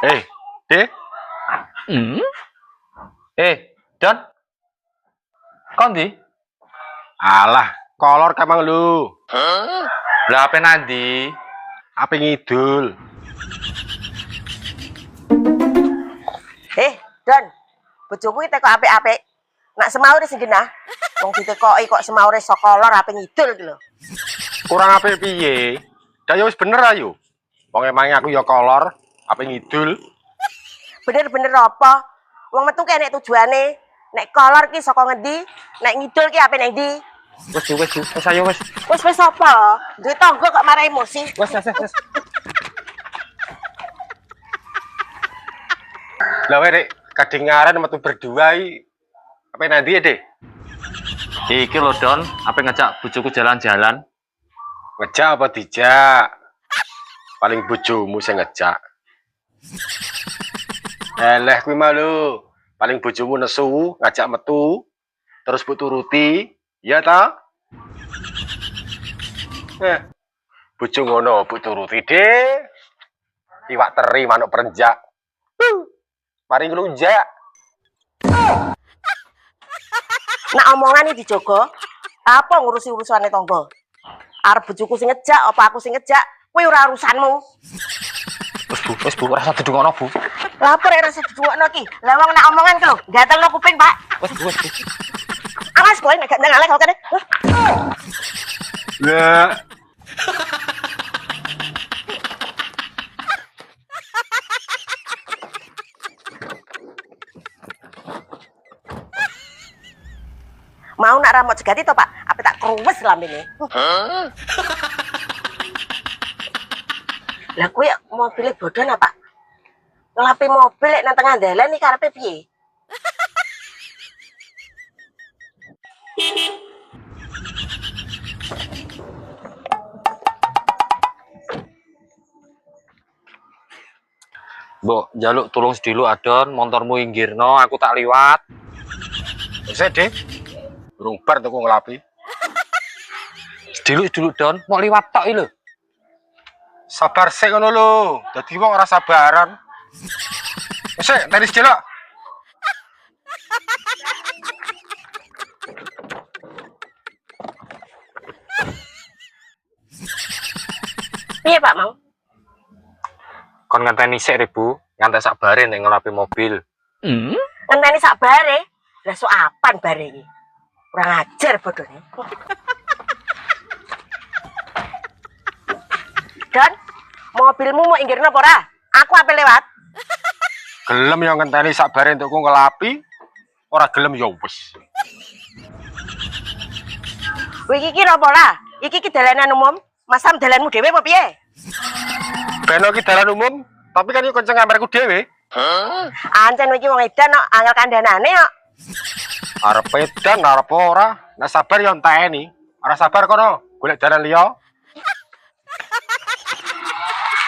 Eh, Dek. Hmm? Don. Kon ndi? Alah, kolor kamang lu. Lah ape nandi? Ape ngidul. Don, bojoku iki teko apik-apik. Nak semaure sing genah. Wong ditekoki kok semaure sokolor ape ngidul iki lho. Kurang apik piye? Dah ya wis bener ayo. Wong emange aku ya kolor, ape ngidul. Bener-bener apa? Wong metu ki nek tujuane. Nek kolor ki saka ngendi? Nek ngidul ki ape nek ndi? Wis ayo wis. Wis apa? Duwe tangga kok marah emosi. Wis. Lah wek kadengaran metu berdua iki. Ape nanti ya, Dek? Iki lho Don, ape ngajak bojoku jalan-jalan. Ngejak apa dijak? Paling bojomu sing ngejak. Eleh kuwi malu. Paling bojomu nesu, ngajak metu, terus mbok turuti, ya ta? Bojo ngono mbok turuti, Dek. Iwak teri manuk perenjak. Mari nglunjak. Nak omongan iki dijogo. Apa ngurusi urusane tangga? Arep bojoku sing ngejak apa aku sing ngejak? Kuwi ora urusanmu. Wis Bu, rasa didungokno Bu. Lapor ora rasa didungokno ki. Lah wong nak omongan ki lho, gatelno kuping, Pak. Wis Bu. Awas kowe nek gak ngalih kok kene. Lah. Mau nak ramot jegati to, Pak? Apa tak kruwes lambene? Lah kuwi mobilnya bodon apa? Ngelapi mobil lek nang tengah dalan iki karepe piye? Mbok njaluk tulung sedilu Adon, montormu inggirno, aku tak liwat. Wis, Dek. Durung bar tuku nglapi. Sedilu Don, mau liwat tok iki lho. Sabar sik ngono lho. Dadi wong ora sabaran. Wis, tenis jelok. Piye, Pak, mau? Kon ngenteni sik Ribu, ngantek sak bare nek ngelapi mobil. Ngenteni sak bare. Lah sok apan bare iki? Kurang ajar bodone. Don, mobilmu mau inggirno apa ora? Aku ape lewat? Gelem yang ngenteni sak bare entukku ngelapi, ora gelem ya wis. Kowe iki kira apa ora? Iki ki dalanan umum. Masam dalanmu dhewe apa piye? Beno ki dalan umum, tapi kan iki kenceng kamarku dhewe. Ancen iki wong edan kok angel kandhanane kok. Arep edan arep ora, nek sabar ya enteni. Ora sabar kono, golek dalan liya.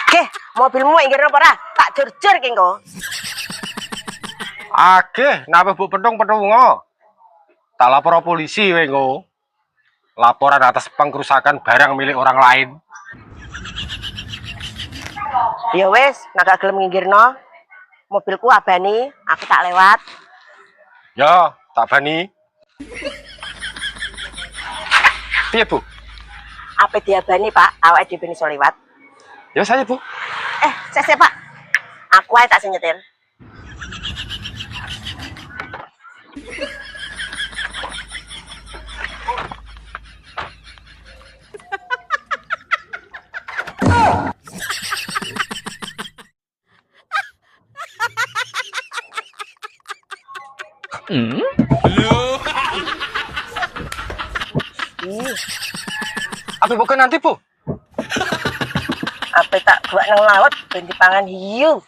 Oke, mobilmu inggirno apa ora? Tak jur-jur ki engko. Ageh, napa Bu pentung-pentungo. Tak lapor polisi we engko. Laporan atas pengrusakan barang milik orang lain. Ya wis, nek gak gelem nginggirno, mobilku abani, aku tak lewat. Ya, tak bani. Piye, Bu? Apa diabani, Pak? Awake dhewe iso liwat. Ya saya, Bu. Sese, Pak. Aku ae tak sing nyetir. Apa bukan nanti, Bu? Apa tak buat nang laut ben dipangan hiu.